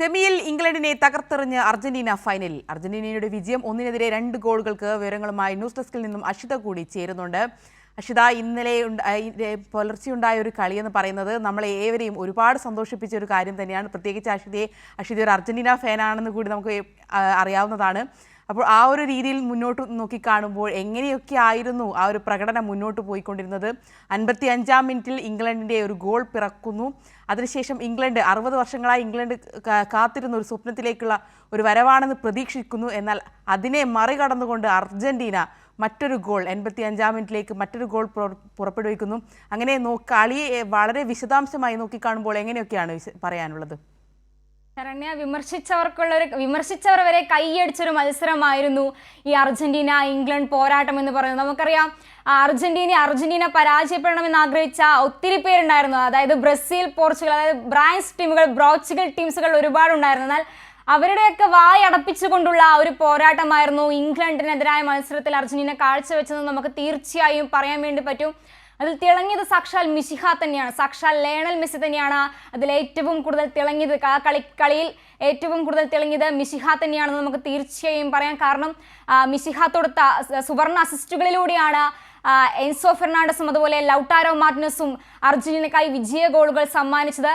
സെമിയിൽ ഇംഗ്ലണ്ടിനെ തകർത്തെറിഞ്ഞ് അർജന്റീന ഫൈനലിൽ. അർജന്റീനയുടെ വിജയം 1-നെതിരെ 2 ഗോളുകൾക്ക്. വിവരങ്ങളുമായി ന്യൂസ് ഡെസ്കിൽ നിന്നും അഷിത കൂടി ചേരുന്നുണ്ട്. അഷിത, ഇന്നലെ പുലർച്ചെയുണ്ടായ ഒരു കളിയെന്ന് പറയുന്നത് നമ്മളെ ഏവരെയും ഒരുപാട് സന്തോഷിപ്പിച്ച ഒരു കാര്യം തന്നെയാണ്. പ്രത്യേകിച്ച് അഷിത ഒരു അർജന്റീന ഫാനാണെന്ന് കൂടി നമുക്ക് അറിയാവുന്നതാണ്. അപ്പോൾ ആ ഒരു രീതിയിൽ മുന്നോട്ട് നോക്കിക്കാണുമ്പോൾ എങ്ങനെയൊക്കെ ആയിരുന്നു ആ ഒരു പ്രകടനം മുന്നോട്ട് പോയിക്കൊണ്ടിരുന്നത്? 55-ാം മിനിറ്റിൽ ഇംഗ്ലണ്ടിൻ്റെ ഒരു ഗോൾ പിറക്കുന്നു. അതിനുശേഷം ഇംഗ്ലണ്ട് 60 വർഷങ്ങളായി ഇംഗ്ലണ്ട് കാത്തിരുന്ന ഒരു സ്വപ്നത്തിലേക്കുള്ള ഒരു വരവാണെന്ന് പ്രതീക്ഷിക്കുന്നു. എന്നാൽ അതിനെ മറികടന്നുകൊണ്ട് അർജന്റീന മറ്റൊരു ഗോൾ 85-ാം മിനിറ്റിലേക്ക് മറ്റൊരു ഗോൾ പുറപ്പെടുവിക്കുന്നു. അങ്ങനെ കളിയെ വളരെ വിശദാംശമായി നോക്കിക്കാണുമ്പോൾ എങ്ങനെയൊക്കെയാണ് പറയാനുള്ളത്? ശരണ്യ, വിമർശിച്ചവർ വരെ കൈയടിച്ചൊരു മത്സരമായിരുന്നു ഈ അർജന്റീന ഇംഗ്ലണ്ട് പോരാട്ടം എന്ന് പറയുന്നത്. നമുക്കറിയാം, അർജന്റീന പരാജയപ്പെടണമെന്ന് ആഗ്രഹിച്ച ഒത്തിരി പേരുണ്ടായിരുന്നു. അതായത് ബ്രസീൽ, പോർച്ചുഗൽ, അതായത് ബ്രാൻസ് ടീമുകൾ, ബ്രോച്ചുഗൽ ടീംസുകൾ ഒരുപാടുണ്ടായിരുന്നു. എന്നാൽ അവരുടെയൊക്കെ വായടപ്പിച്ചുകൊണ്ടുള്ള ഒരു പോരാട്ടമായിരുന്നു ഇംഗ്ലണ്ടിനെതിരായ മത്സരത്തിൽ അർജന്റീന കാഴ്ചവെച്ചതെന്ന് നമുക്ക് തീർച്ചയായും പറയാൻ വേണ്ടി പറ്റും. അതിൽ തിളങ്ങിയത് സാക്ഷാൽ മിശിഹ തന്നെയാണ്, സാക്ഷാൽ ലയണൽ മെസ്സി തന്നെയാണ്. അതിൽ ഏറ്റവും കൂടുതൽ തിളങ്ങിയത്, കളിയിൽ ഏറ്റവും കൂടുതൽ തിളങ്ങിയത് മിശിഹ തന്നെയാണെന്ന് നമുക്ക് തീർച്ചയായും പറയാം. കാരണം മിശിഹ തൊടുത്ത സുവർണ അസിസ്റ്റുകളിലൂടെയാണ് എൻസോ ഫെർണാണ്ടസും അതുപോലെ ലൗട്ടാരോ മാർട്ടിനസും അർജന്റീനക്കായി വിജയ ഗോളുകൾ സമ്മാനിച്ചത്.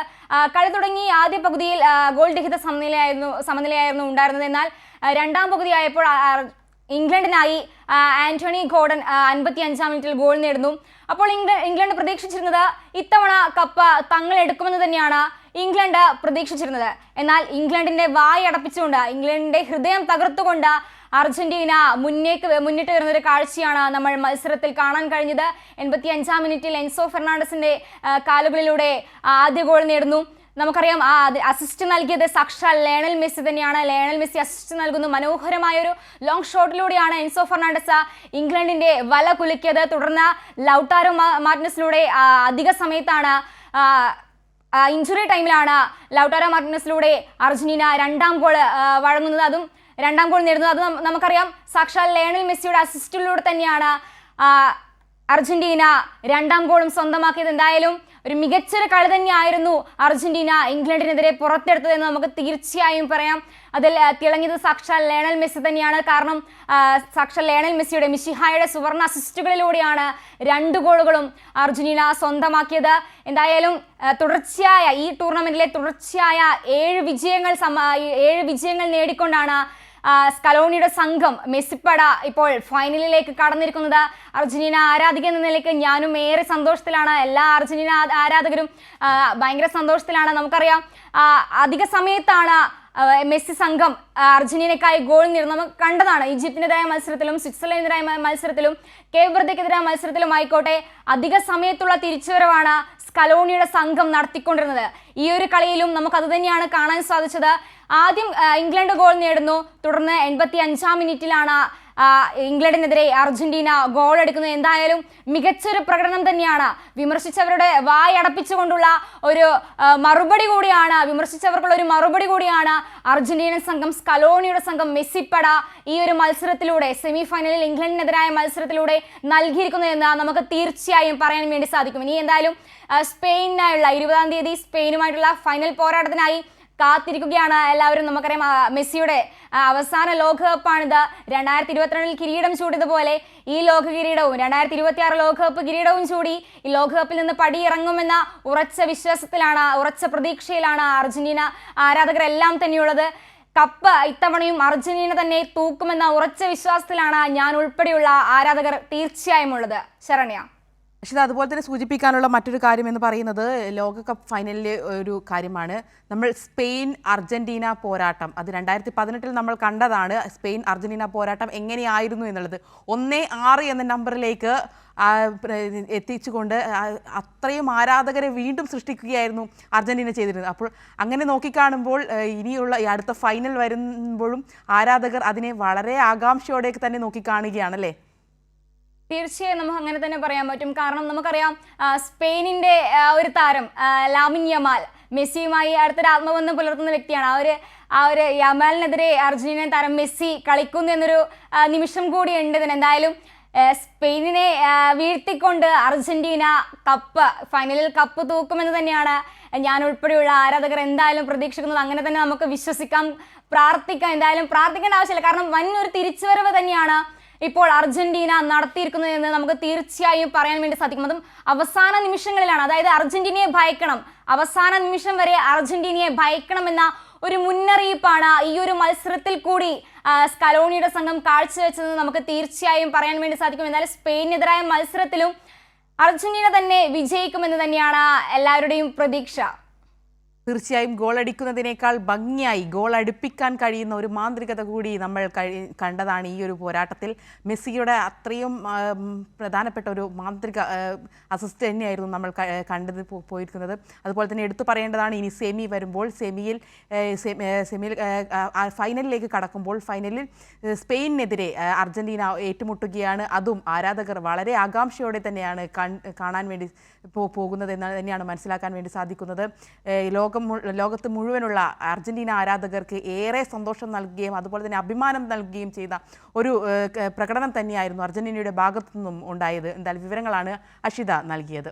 കളി തുടങ്ങി ആദ്യ പകുതിയിൽ ഗോൾ രഹിത സമനിലയായിരുന്നു ഉണ്ടായിരുന്നത്. എന്നാൽ രണ്ടാം പകുതിയായപ്പോൾ ഇംഗ്ലണ്ടിനായി ആന്റണി ഗോർഡൻ 55-ാം മിനിറ്റിൽ ഗോൾ നേടുന്നു. അപ്പോൾ ഇംഗ്ലണ്ട് പ്രതീക്ഷിച്ചിരുന്നത് ഇത്തവണ കപ്പ് തങ്ങൾ എടുക്കുമെന്ന് തന്നെയാണ് ഇംഗ്ലണ്ട് പ്രതീക്ഷിച്ചിരുന്നത്. എന്നാൽ ഇംഗ്ലണ്ടിന്റെ വായടപ്പിച്ചുകൊണ്ട്, ഇംഗ്ലണ്ടിന്റെ ഹൃദയം തകർത്തുകൊണ്ട് അർജന്റീന മുന്നിട്ട് വരുന്ന ഒരു കാഴ്ചയാണ് നമ്മൾ മത്സരത്തിൽ കാണാൻ കഴിഞ്ഞത്. 85-ാം മിനിറ്റിൽ എൻസോ ഫെർണാണ്ടസിന്റെ കാലുകളിലൂടെ ആദ്യ ഗോൾ നേടുന്നു. നമുക്കറിയാം, അസിസ്റ്റ് നൽകിയത് സാക്ഷാൽ ലയണൽ മെസ്സി തന്നെയാണ്. ലയണൽ മെസ്സി അസിസ്റ്റ് നൽകുന്നു. മനോഹരമായൊരു ലോങ് ഷോട്ടിലൂടെയാണ് എൻസോ ഫെർണാണ്ടസ് ഇംഗ്ലണ്ടിന്റെ വല കുലുക്കിയത്. തുടർന്ന് ലൗട്ടാരോ മാർട്ടിനസിലൂടെ അധിക സമയത്താണ്, ഇഞ്ചുറി ടൈമിലാണ് ലൗട്ടാരോ മാർട്ടിനസിലൂടെ അർജന്റീന രണ്ടാം ഗോൾ വഴങ്ങുന്നത്, അതും രണ്ടാം ഗോൾ നേടുന്നത്. അത് നമുക്കറിയാം, സാക്ഷാൽ ലയണൽ മെസ്സിയുടെ അസിസ്റ്റിലൂടെ തന്നെയാണ് അർജന്റീന രണ്ടാം ഗോളും സ്വന്തമാക്കിയത്. എന്തായാലും ഒരു മികച്ചൊരു കളി തന്നെയായിരുന്നു അർജന്റീന ഇംഗ്ലണ്ടിനെതിരെ പുറത്തെടുത്തതെന്ന് നമുക്ക് തീർച്ചയായും പറയാം. അതിൽ തിളങ്ങിയത് സാക്ഷാൽ ലയണൽ മെസ്സി തന്നെയാണ്. കാരണം സാക്ഷാൽ ലയണൽ മെസ്സിയുടെ, മിശിഹായുടെ സുവർണ അസിസ്റ്റുകളിലൂടെയാണ് 2 ഗോളുകളും അർജന്റീന സ്വന്തമാക്കിയത്. എന്തായാലും തുടർച്ചയായ ഈ ടൂർണമെന്റിലെ തുടർച്ചയായ 7 വിജയങ്ങൾ നേടിക്കൊണ്ടാണ് സ്കലോണിയുടെ സംഘം, മെസ്സിപ്പട ഇപ്പോൾ ഫൈനലിലേക്ക് കടന്നിരിക്കുന്നത്. അർജന്റീന ആരാധിക എന്ന നിലയ്ക്ക് ഞാനും ഏറെ സന്തോഷത്തിലാണ്. എല്ലാ അർജന്റീന ആരാധകരും ഭയങ്കര സന്തോഷത്തിലാണ്. നമുക്കറിയാം, അധിക സമയത്താണ് മെസ്സി സംഘം അർജന്റീനക്കായി ഗോൾ നേടുന്നത്. നമുക്ക് കണ്ടതാണ്, ഈജിപ്തിനെതിരായ മത്സരത്തിലും സ്വിറ്റ്സർലൻഡിനെതിരായ മത്സരത്തിലും കേപ്പ് വെർദെക്കെതിരായ മത്സരത്തിലും ആയിക്കോട്ടെ, അധിക സമയത്തുള്ള തിരിച്ചുവരവാണ് സ്കലോണിയുടെ സംഘം നടത്തിക്കൊണ്ടിരുന്നത്. ഈ ഒരു കളിയിലും നമുക്ക് അത് തന്നെയാണ് കാണാൻ സാധിച്ചത്. ആദ്യം ഇംഗ്ലണ്ട് ഗോൾ നേടുന്നു. തുടർന്ന് 85-ാം മിനിറ്റിലാണ് ഇംഗ്ലണ്ടിനെതിരെ അർജന്റീന ഗോൾ എടുക്കുന്നത്. എന്തായാലും മികച്ചൊരു പ്രകടനം തന്നെയാണ്. വിമർശിച്ചവരുടെ വായടപ്പിച്ചുകൊണ്ടുള്ള ഒരു മറുപടി കൂടിയാണ്, വിമർശിച്ചവർക്കുള്ള ഒരു മറുപടി കൂടിയാണ് അർജന്റീനൻ സംഘം, സ്കലോണിയുടെ സംഘം, മെസ്സിപ്പട ഈ ഒരു മത്സരത്തിലൂടെ, സെമി ഫൈനലിൽ ഇംഗ്ലണ്ടിനെതിരായ മത്സരത്തിലൂടെ നൽകിയിരിക്കുന്നതെന്ന് നമുക്ക് തീർച്ചയായും പറയാൻ വേണ്ടി സാധിക്കും. ഇനി എന്തായാലും സ്പെയിനായുള്ള 20-ാം തീയതി സ്പെയിനുമായിട്ടുള്ള ഫൈനൽ പോരാട്ടത്തിനായി കാത്തിരിക്കുകയാണ് എല്ലാവരും. നമുക്കറിയാം, മെസ്സിയുടെ അവസാന ലോകകപ്പാണിത്. 2022-ൽ കിരീടം ചൂടിയതുപോലെ ഈ ലോക കിരീടവും 2026 ലോകകപ്പ് കിരീടവും ചൂടി ഈ ലോകകപ്പിൽ നിന്ന് പടിയിറങ്ങുമെന്ന ഉറച്ച വിശ്വാസത്തിലാണ്, ഉറച്ച പ്രതീക്ഷയിലാണ് അർജന്റീന ആരാധകരെല്ലാം തന്നെയുള്ളത്. കപ്പ് ഇത്തവണയും അർജന്റീന തന്നെ തൂക്കുമെന്ന ഉറച്ച വിശ്വാസത്തിലാണ് ഞാൻ ഉൾപ്പെടെയുള്ള ആരാധകർ തീർച്ചയായും ഉള്ളത്. ശരണ്യ, പക്ഷേ അതുപോലെ തന്നെ സൂചിപ്പിക്കാനുള്ള മറ്റൊരു കാര്യം എന്ന് പറയുന്നത് ലോകകപ്പ് ഫൈനലിലെ ഒരു കാര്യമാണ്. നമ്മൾ സ്പെയിൻ അർജന്റീന പോരാട്ടം, അത് 2018-ൽ നമ്മൾ കണ്ടതാണ്. സ്പെയിൻ അർജന്റീന പോരാട്ടം എങ്ങനെയായിരുന്നു എന്നുള്ളത് 1-6 എന്ന നമ്പറിലേക്ക് എത്തിച്ചുകൊണ്ട് അത്രയും ആരാധകരെ വീണ്ടും സൃഷ്ടിക്കുകയായിരുന്നു അർജന്റീന ചെയ്തിരുന്നത്. അപ്പോൾ അങ്ങനെ നോക്കിക്കാണുമ്പോൾ ഇനിയുള്ള ഈ അടുത്ത ഫൈനൽ വരുമ്പോഴും ആരാധകർ അതിനെ വളരെ ആകാംക്ഷയോടെയൊക്കെ തന്നെ നോക്കിക്കാണുകയാണല്ലേ? തീർച്ചയായും നമുക്ക് അങ്ങനെ തന്നെ പറയാൻ പറ്റും. കാരണം നമുക്കറിയാം, സ്പെയിനിന്റെ ഒരു താരം ലാമിൻ യമാൽ മെസ്സിയുമായി അടുത്തൊരു ആത്മബന്ധം പുലർത്തുന്ന വ്യക്തിയാണ്. ആ ഒരു യമാലിനെതിരെ അർജന്റീന താരം മെസ്സി കളിക്കുന്നു എന്നൊരു നിമിഷം കൂടി ഉണ്ട് ഇതിന്. എന്തായാലും സ്പെയിനിനെ വീഴ്ത്തിക്കൊണ്ട് അർജന്റീന ഫൈനലിൽ കപ്പ് തൂക്കുമെന്ന് തന്നെയാണ് ഞാൻ ഉൾപ്പെടെയുള്ള ആരാധകർ എന്തായാലും പ്രതീക്ഷിക്കുന്നത്. അങ്ങനെ തന്നെ നമുക്ക് വിശ്വസിക്കാം, പ്രാർത്ഥിക്കാം. എന്തായാലും പ്രാർത്ഥിക്കേണ്ട ആവശ്യമില്ല, കാരണം വന്നൊരു തിരിച്ചുവരവ് തന്നെയാണ് ഇപ്പോൾ അർജന്റീന നടത്തിയിരിക്കുന്നത് എന്ന് നമുക്ക് തീർച്ചയായും പറയാൻ വേണ്ടി സാധിക്കും. അതും അവസാന നിമിഷങ്ങളിലാണ്. അതായത് അർജന്റീനയെ ഭയക്കണം, അവസാന നിമിഷം വരെ അർജന്റീനയെ ഭയക്കണമെന്ന ഒരു മുന്നറിയിപ്പാണ് ഈ ഒരു മത്സരത്തിൽ കൂടി സ്കലോണിയുടെ സംഘം കാഴ്ചവെച്ചതെന്ന് നമുക്ക് തീർച്ചയായും പറയാൻ വേണ്ടി സാധിക്കും. എന്നാലും സ്പെയിനെതിരായ മത്സരത്തിലും അർജന്റീന തന്നെ വിജയിക്കുമെന്ന് തന്നെയാണ് എല്ലാവരുടെയും പ്രതീക്ഷ. തീർച്ചയായും ഗോൾ അടിക്കുന്നതിനേക്കാൾ ഭംഗിയായി ഗോൾ അടുപ്പിക്കാൻ കഴിയുന്ന ഒരു മാന്ത്രികത കൂടി നമ്മൾ കണ്ടതാണ് ഈ ഒരു പോരാട്ടത്തിൽ. മെസ്സിയുടെ അത്രയും പ്രധാനപ്പെട്ട ഒരു മാന്ത്രിക അസിസ്റ്റ് തന്നെയായിരുന്നു നമ്മൾ കണ്ടത് പോയിരിക്കുന്നത്. അതുപോലെ തന്നെ എടുത്തു പറയേണ്ടതാണ്, ഇനി സെമി വരുമ്പോൾ സെമിയിൽ ഫൈനലിലേക്ക് കടക്കുമ്പോൾ ഫൈനലിൽ സ്പെയിനെതിരെ അർജന്റീന ഏറ്റുമുട്ടുകയാണ്. അതും ആരാധകർ വളരെ ആകാംക്ഷയോടെ തന്നെയാണ് കാണാൻ വേണ്ടി പോകുന്നത് എന്ന് തന്നെയാണ് മനസ്സിലാക്കാൻ വേണ്ടി സാധിക്കുന്നത്. ലോകത്ത് മുഴുവനുള്ള അർജന്റീന ആരാധകർക്ക് ഏറെ സന്തോഷം നൽകുകയും അതുപോലെ തന്നെ അഭിമാനം നൽകുകയും ചെയ്ത ഒരു പ്രകടനം തന്നെയായിരുന്നു അർജന്റീനയുടെ ഭാഗത്തു നിന്നും ഉണ്ടായത്. എന്തായാലും വിവരങ്ങളാണ് അഷിത നൽകിയത്.